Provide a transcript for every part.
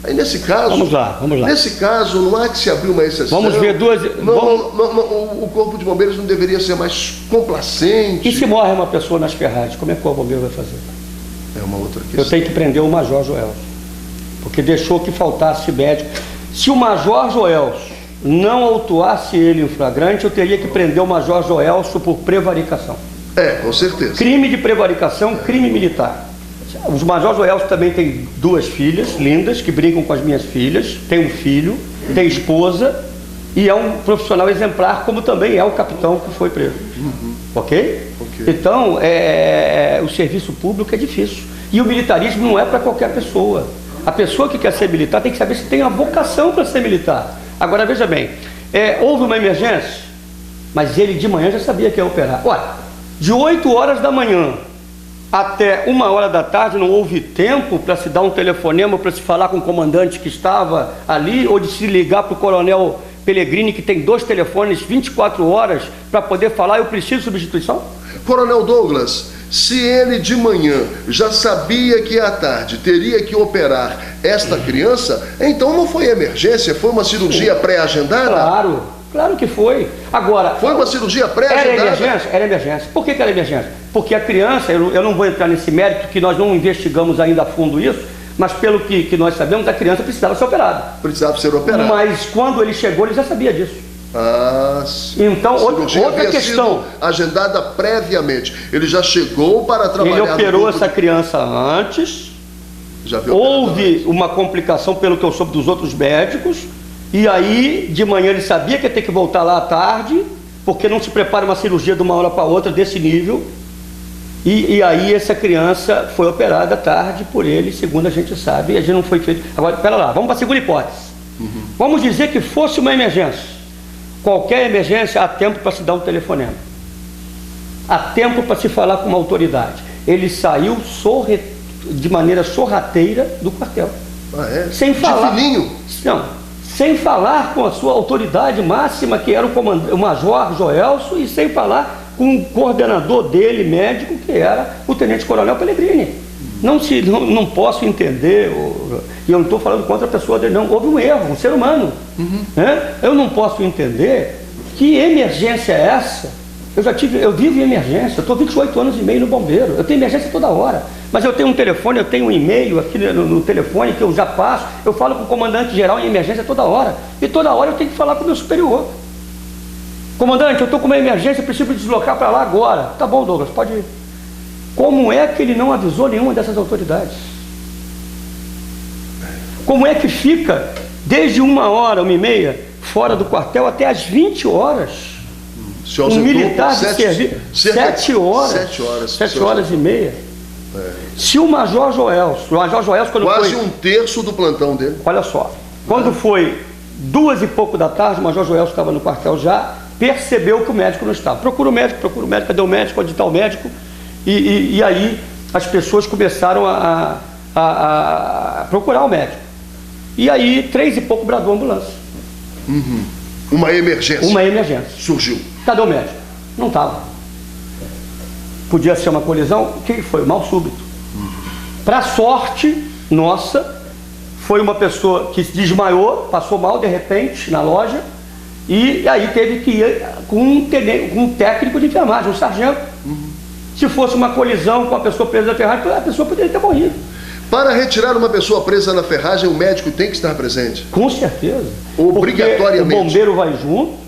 Aí nesse caso... Vamos lá. Nesse caso, não há que se abrir uma exceção. Vamos ver duas... O Corpo de Bombeiros não deveria ser mais complacente. E se morre uma pessoa nas ferragens, como é que o bombeiro vai fazer? É uma outra questão. Eu tenho que prender o Major Joelso, porque deixou que faltasse médico. Se o Major Joelso não autuasse ele em flagrante, eu teria que prender o Major Joelso por prevaricação. Com certeza. Crime de prevaricação, crime militar. O Major Joelso também tem 2 filhas lindas, que brincam com as minhas filhas, tem um filho, tem esposa, e é um profissional exemplar, como também é o capitão que foi preso. Ok? Então, o serviço público é difícil. E o militarismo não é para qualquer pessoa. A pessoa que quer ser militar tem que saber se tem a vocação para ser militar. Agora, veja bem, houve uma emergência, mas ele de manhã já sabia que ia operar. Olha, de 8 horas da manhã até 1 hora da tarde não houve tempo para se dar um telefonema, para se falar com o comandante que estava ali, ou de se ligar para o coronel Pellegrini, que tem 2 telefones 24 horas para poder falar, eu preciso de substituição? Coronel Douglas, se ele de manhã já sabia que à tarde teria que operar esta criança, então não foi emergência, foi uma cirurgia pré-agendada? Claro que foi. Agora, foi uma cirurgia pré-agendada? Era emergência. Por que era emergência? Porque a criança, eu não vou entrar nesse mérito, que nós não investigamos ainda a fundo isso, mas pelo que nós sabemos, a criança precisava ser operada. Precisava ser operada. Mas quando ele chegou, ele já sabia disso. Sim. Então, outra questão. Agendada previamente. Ele já chegou para trabalhar. Ele operou essa criança antes. Houve uma complicação, pelo que eu soube dos outros médicos. E aí, de manhã, ele sabia que ia ter que voltar lá à tarde, porque não se prepara uma cirurgia de uma hora para outra desse nível. E aí, essa criança foi operada à tarde por ele, segundo a gente sabe, e a gente não foi feito. Agora, espera lá, vamos para a segunda hipótese. Vamos dizer que fosse uma emergência. Qualquer emergência, há tempo para se dar um telefonema. Há tempo para se falar com uma autoridade. Ele saiu de maneira sorrateira do quartel. Sem falar. De fininho? Não. Sem falar com a sua autoridade máxima, que era o Major Joelso, e sem falar com o coordenador dele, médico, que era o Tenente Coronel Pellegrini. Não posso entender, e eu não estou falando contra a pessoa dele, não. Houve um erro, um ser humano. Eu não posso entender que emergência é essa. Eu vivo em emergência, eu estou 28 anos e meio no bombeiro, eu tenho emergência toda hora. Mas eu tenho um telefone, eu tenho um e-mail aqui no telefone que eu já passo, eu falo com o comandante geral em emergência toda hora. E toda hora eu tenho que falar com o meu superior. Comandante, eu estou com uma emergência, preciso me deslocar para lá agora. Tá bom, Douglas, pode ir. Como é que ele não avisou nenhuma dessas autoridades? Como é que fica desde 1 hora, 1h30, fora do quartel até as 20 horas? Um militar de serviço, 7 horas. 7 horas e meia. Se o Major Joelso, quando quase foi... um terço do plantão dele. Olha só, quando foi 2 e pouco da tarde, o Major Joelso estava no quartel já, percebeu que o médico não estava. Procura o médico, cadê o médico, onde está o médico? E aí as pessoas começaram a procurar o médico. E aí, 3 e pouco, bradou a ambulância. Uma emergência. Uma emergência. Surgiu. Cadê o médico? Não estava. Podia ser uma colisão. O que foi? Mal súbito. Para sorte nossa, foi uma pessoa que se desmaiou, passou mal de repente na loja, e aí teve que ir com um técnico de enfermagem, um sargento. Se fosse uma colisão com a pessoa presa na ferragem, a pessoa poderia ter morrido. Para retirar uma pessoa presa na ferragem, o médico tem que estar presente? Com certeza. Obrigatoriamente. Porque o bombeiro vai junto,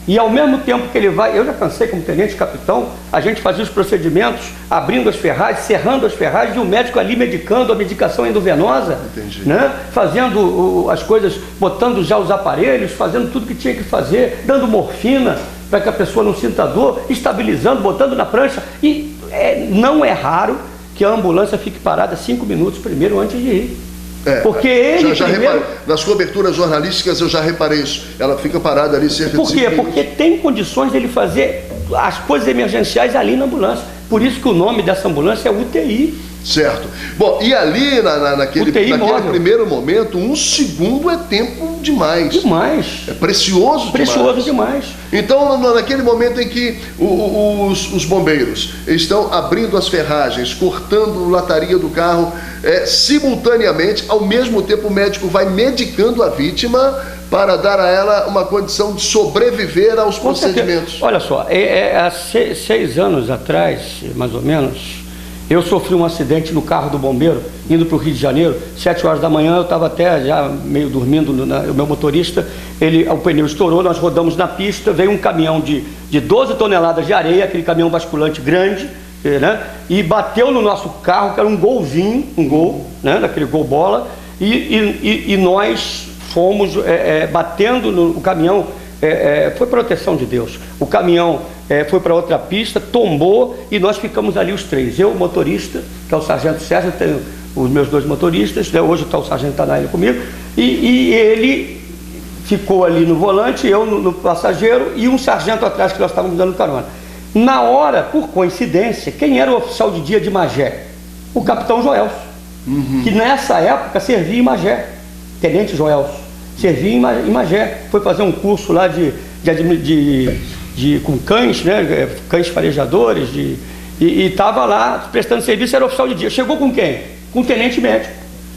e ao mesmo tempo que ele vai, eu já cansei como tenente-capitão, a gente fazia os procedimentos, abrindo as ferragens, cerrando as ferragens, e o médico ali medicando a medicação endovenosa, né? Fazendo as coisas, botando já os aparelhos, fazendo tudo que tinha que fazer, dando morfina para que a pessoa não sinta dor, estabilizando, botando na prancha. E não é raro que a ambulância fique parada 5 minutos primeiro antes de ir. Porque ele primeiro... Nas coberturas jornalísticas eu já reparei isso. Ela fica parada ali cerca de 5 minutos. Por quê? Porque tem condições dele fazer as coisas emergenciais ali na ambulância. Por isso que o nome dessa ambulância é UTI. Certo. Bom, e ali naquele primeiro momento, 1 segundo é tempo demais. Demais. É precioso demais. Precioso demais. Então, naquele momento em que os bombeiros estão abrindo as ferragens, cortando a lataria do carro, simultaneamente, ao mesmo tempo o médico vai medicando a vítima para dar a ela uma condição de sobreviver aos procedimentos. Olha só, há 6 anos atrás, mais ou menos, eu sofri um acidente no carro do bombeiro, indo para o Rio de Janeiro, 7 horas da manhã, eu estava até já meio dormindo, o meu motorista, o pneu estourou, nós rodamos na pista, veio um caminhão de 12 toneladas de areia, aquele caminhão basculante grande, né, e bateu no nosso carro, que era um golzinho, né, daquele gol bola, e nós fomos batendo no caminhão, foi proteção de Deus, o caminhão foi para outra pista, tombou e nós ficamos ali os 3, eu, o motorista, que é o sargento César, tenho os meus 2 motoristas, né? Hoje está o sargento Tanaíla comigo, e ele ficou ali no volante, eu no passageiro e um sargento atrás que nós estávamos dando carona. Na hora, por coincidência, quem era o oficial de dia de Magé? O capitão Joelso, que nessa época servia em Magé, tenente Joelso, servia em Magé, foi fazer um curso lá com cães, né, cães farejadores, e estava lá prestando serviço, era oficial de dia. Chegou com quem? Com o tenente médico.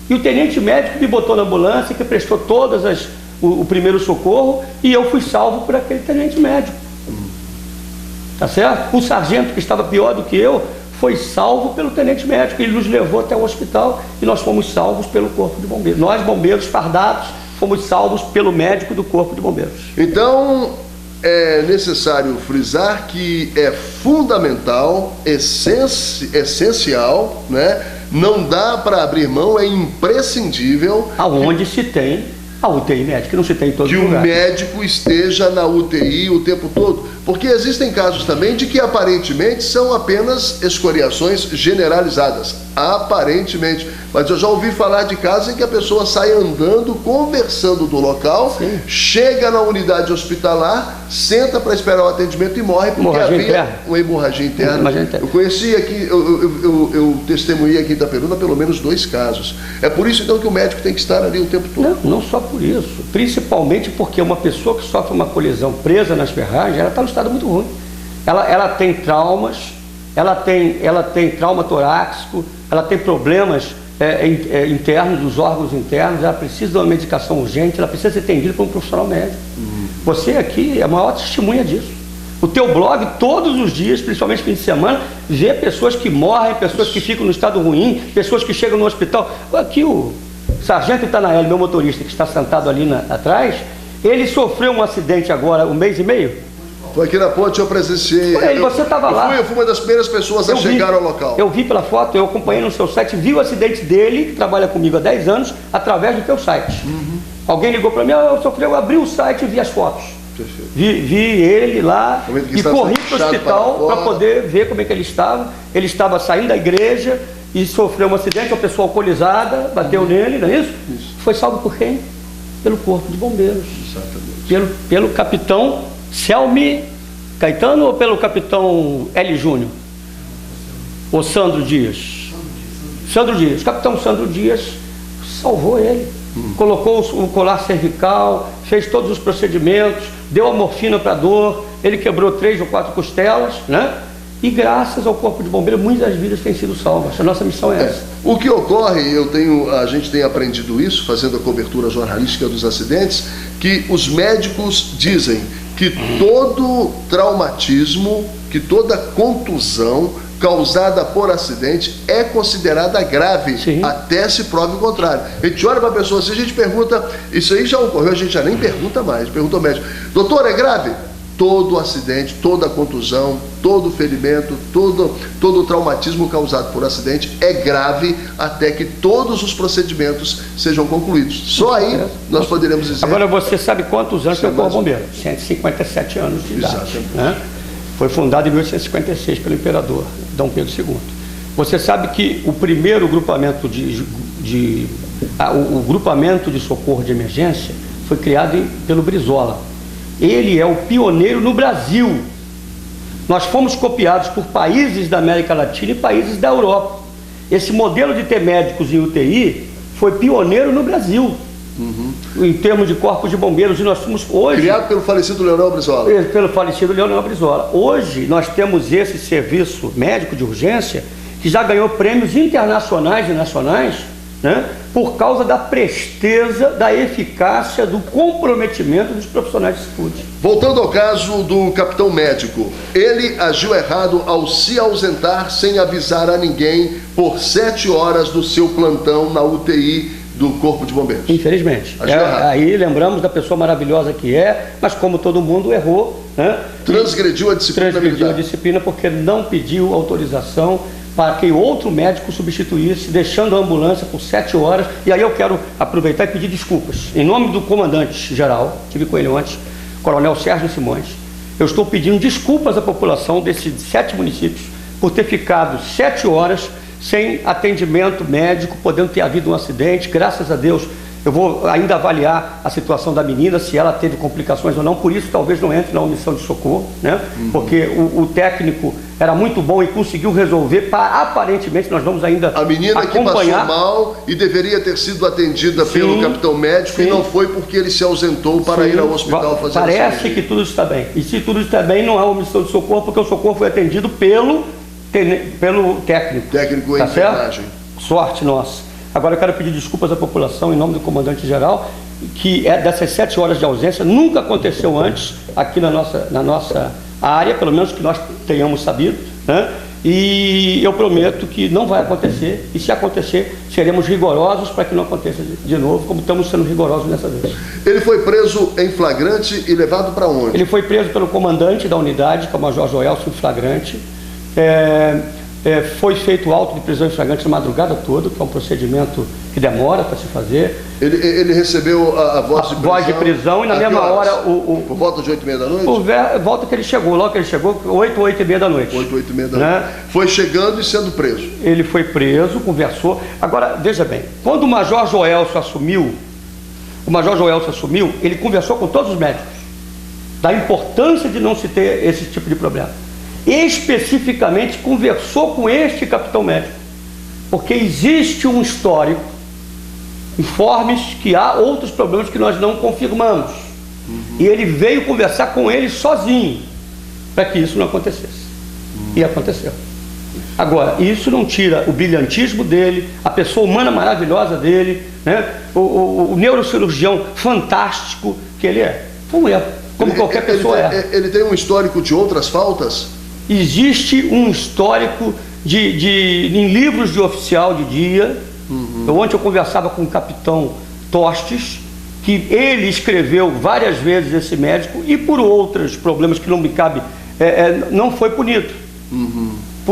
E o tenente médico me botou na ambulância, que prestou o primeiro socorro, e eu fui salvo por aquele tenente médico. Tá certo? O sargento, que estava pior do que eu, foi salvo pelo tenente médico. Ele nos levou até o hospital e nós fomos salvos pelo corpo de bombeiros. Nós, bombeiros fardados, fomos salvos pelo médico do corpo de bombeiros. Então, é necessário frisar que é fundamental, essencial, né? Não dá para abrir mão, é imprescindível. Aonde se tem a UTI médica, não se tem em todos os lugares. Que o médico esteja na UTI o tempo todo, porque existem casos também de que aparentemente são apenas escoriações generalizadas, aparentemente, mas eu já ouvi falar de casos em que a pessoa sai andando, conversando do local, sim, chega na unidade hospitalar, senta para esperar o atendimento e morre porque havia uma hemorragia interna. Eu conheci aqui, eu testemunhei aqui em Itaperuna pelo menos 2 casos. É por isso então que o médico tem que estar ali o tempo todo. Não só por isso, principalmente porque uma pessoa que sofre uma colisão presa nas ferragens, ela está no estado muito ruim. Ela tem traumas, ela tem trauma torácico, ela tem problemas internos, dos órgãos internos, ela precisa de uma medicação urgente, ela precisa ser atendida por um profissional médico. Você aqui é a maior testemunha disso. O teu blog, todos os dias, principalmente fim de semana, vê pessoas que morrem, pessoas que ficam no estado ruim, pessoas que chegam no hospital. Aqui o sargento Itanael, meu motorista, que está sentado ali atrás, ele sofreu um acidente agora, 1 mês e meio. Foi aqui na ponte, eu presenciei. Você estava lá. Eu fui uma das primeiras pessoas a chegar ao local. Eu vi pela foto, eu acompanhei no seu site, vi o acidente dele, que trabalha comigo há 10 anos, através do teu site. Alguém ligou para mim, eu abri o site e vi as fotos. Vi ele lá e corri para o hospital para poder ver como é que ele estava. Ele estava saindo da igreja e sofreu um acidente, uma pessoa alcoolizada, bateu nele, não é isso? Foi salvo por quem? Pelo corpo de bombeiros. Exatamente. Pelo capitão Selmi Caetano ou pelo capitão L. Júnior? Ou Sandro Dias? Sandro Dias. O capitão Sandro Dias salvou ele. Colocou o colar cervical, fez todos os procedimentos, deu a morfina para dor, ele quebrou 3 ou 4 costelas, né? E graças ao corpo de bombeiros, muitas vidas têm sido salvas. A nossa missão é essa. O que ocorre, a gente tem aprendido isso, fazendo a cobertura jornalística dos acidentes, que os médicos dizem que todo traumatismo, que toda contusão causada por acidente é considerada grave, sim, até se prove o contrário. A gente olha para a pessoa, se a gente pergunta, isso aí já ocorreu, a gente já nem pergunta mais, pergunta ao médico, doutor, é grave? Todo acidente, toda contusão, todo ferimento, todo traumatismo causado por acidente é grave até que todos os procedimentos sejam concluídos. Só aí nós poderemos dizer... Agora, você sabe quantos anos tem o Corpo Bombeiro? 157 anos de idade. Né? Foi fundado em 1856 pelo imperador Dom Pedro II. Você sabe que o primeiro grupamento o grupamento de socorro de emergência foi criado pelo Brizola. Ele é o pioneiro no Brasil. Nós fomos copiados por países da América Latina e países da Europa. Esse modelo de ter médicos em UTI foi pioneiro no Brasil, em termos de corpos de bombeiros, e nós somos hoje... Criado pelo falecido Leonel Brizola. Pelo falecido Leonel Brizola. Hoje nós temos esse serviço médico de urgência que já ganhou prêmios internacionais e nacionais, né, por causa da presteza, da eficácia, do comprometimento dos profissionais de saúde. Voltando ao caso do capitão médico, ele agiu errado ao se ausentar sem avisar a ninguém por 7 horas do seu plantão na UTI do Corpo de Bombeiros. Infelizmente. Aí lembramos da pessoa maravilhosa que é, mas como todo mundo errou, né? Transgrediu a disciplina militar. Transgrediu a disciplina porque não pediu autorização para que outro médico substituísse, deixando a ambulância por 7 horas. E aí eu quero aproveitar e pedir desculpas. Em nome do comandante-geral, tive com ele ontem, Coronel Sérgio Simões, eu estou pedindo desculpas à população desses 7 municípios por ter ficado 7 horas sem atendimento médico, podendo ter havido um acidente. Graças a Deus, eu vou ainda avaliar a situação da menina, se ela teve complicações ou não, por isso talvez não entre na omissão de socorro, né? Porque o técnico era muito bom e conseguiu resolver, aparentemente nós vamos ainda acompanhar. A menina que passou mal e deveria ter sido atendida pelo capitão médico, e não foi porque ele se ausentou para ir ao hospital fazer Parece que tudo está bem, e se tudo está bem não há omissão de socorro, porque o socorro foi atendido pelo técnico. Técnico em enfermagem. Sorte nossa. Agora eu quero pedir desculpas à população em nome do comandante-geral, que dessas 7 horas de ausência nunca aconteceu antes aqui na nossa área, pelo menos que nós tenhamos sabido, né? E eu prometo que não vai acontecer, e se acontecer, seremos rigorosos para que não aconteça de novo, como estamos sendo rigorosos dessa vez. Ele foi preso em flagrante e levado para onde? Ele foi preso pelo comandante da unidade, que é o Major Joelson, em flagrante. Foi feito auto de prisão em flagrante na madrugada toda, que é um procedimento que demora para se fazer. Ele recebeu a voz de prisão? Voz de prisão, e na mesma hora... Por volta de 8h30 da noite? Por volta que ele chegou, logo que ele chegou, 8h da noite. 8h30 da noite. Foi chegando e sendo preso. Ele foi preso, conversou. Agora, veja bem, quando o Major Joelson assumiu, ele conversou com todos os médicos da importância de não se ter esse tipo de problema. Especificamente conversou com este capitão médico, porque existe um histórico, informes que há outros problemas que nós não confirmamos, e ele veio conversar com ele sozinho para que isso não acontecesse, e aconteceu. Agora, isso não tira o brilhantismo dele, a pessoa humana maravilhosa dele, né? o neurocirurgião fantástico que ele é. Foi um erro, como qualquer pessoa é. Ele tem um histórico de outras faltas? Existe um histórico em livros de oficial de dia. Ontem eu conversava com o capitão Tostes, que ele escreveu várias vezes esse médico, e por outros problemas que não me cabe, não foi punido.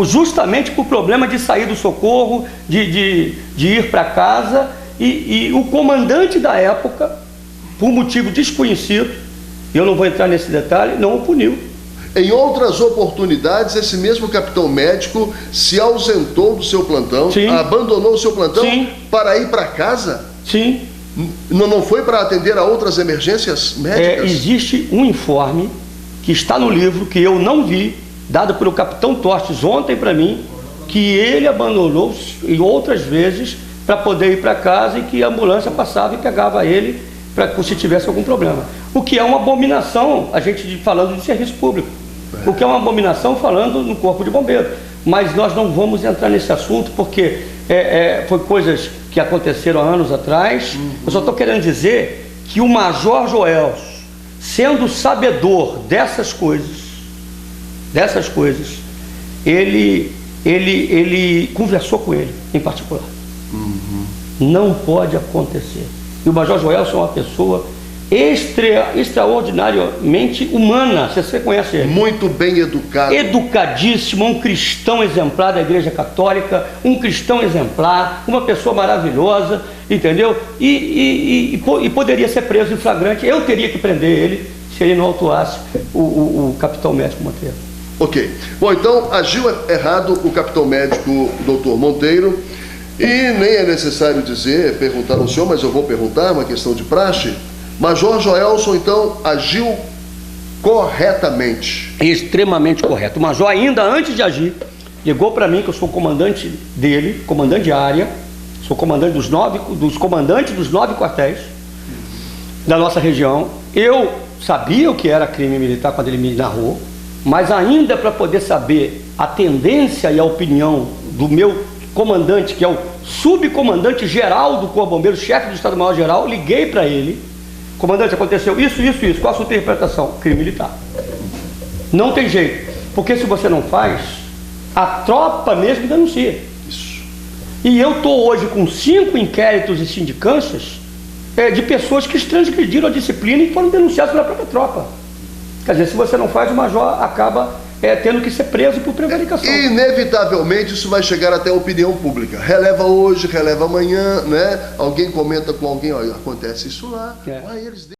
Justamente por problema de sair do socorro, de ir para casa, e o comandante da época, por motivo desconhecido, eu não vou entrar nesse detalhe, não o puniu. Em outras oportunidades, esse mesmo capitão médico se ausentou do seu plantão, abandonou o seu plantão para ir para casa? Sim. Não foi para atender a outras emergências médicas? Existe um informe que está no livro, que eu não vi, dado pelo capitão Tostes ontem para mim, que ele abandonou em outras vezes para poder ir para casa, e que a ambulância passava e pegava ele se tivesse algum problema. O que é uma abominação, a gente falando de serviço público. O que é uma abominação falando no Corpo de Bombeiros. Mas nós não vamos entrar nesse assunto, porque foi coisas que aconteceram há anos atrás. Eu só estou querendo dizer que o Major Joelson, sendo sabedor dessas coisas, ele conversou com ele em particular. Não pode acontecer. E o Major Joelson é uma pessoa extraordinariamente humana, você conhece ele? Muito bem educado. Educadíssimo, um cristão exemplar da Igreja Católica, um cristão exemplar, uma pessoa maravilhosa, entendeu? E poderia ser preso em flagrante. Eu teria que prender ele se ele não autuasse o capitão médico Monteiro. Ok. Bom, então agiu errado o capitão médico Dr. Monteiro, e nem é necessário perguntar ao senhor, mas eu vou perguntar, uma questão de praxe. Major Joelson, então, agiu corretamente? Extremamente correto. O major, ainda antes de agir, ligou para mim, que eu sou comandante dele, comandante de área, sou comandante dos comandantes dos 9 quartéis da nossa região. Eu sabia o que era crime militar quando ele me narrou, mas ainda para poder saber a tendência e a opinião do meu comandante, que é o subcomandante geral do Corpo de Bombeiros, chefe do Estado-Maior-Geral, liguei para ele: comandante, aconteceu isso, qual a sua interpretação? Crime militar. Não tem jeito, porque se você não faz, a tropa mesmo denuncia. Isso. E eu estou hoje com 5 inquéritos e sindicâncias de pessoas que transgrediram a disciplina e foram denunciadas pela própria tropa. Quer dizer, se você não faz, o major acaba tendo que ser preso por prevaricação. Inevitavelmente isso vai chegar até a opinião pública. Releva hoje, releva amanhã, né? Alguém comenta com alguém, olha, acontece isso lá. Aí eles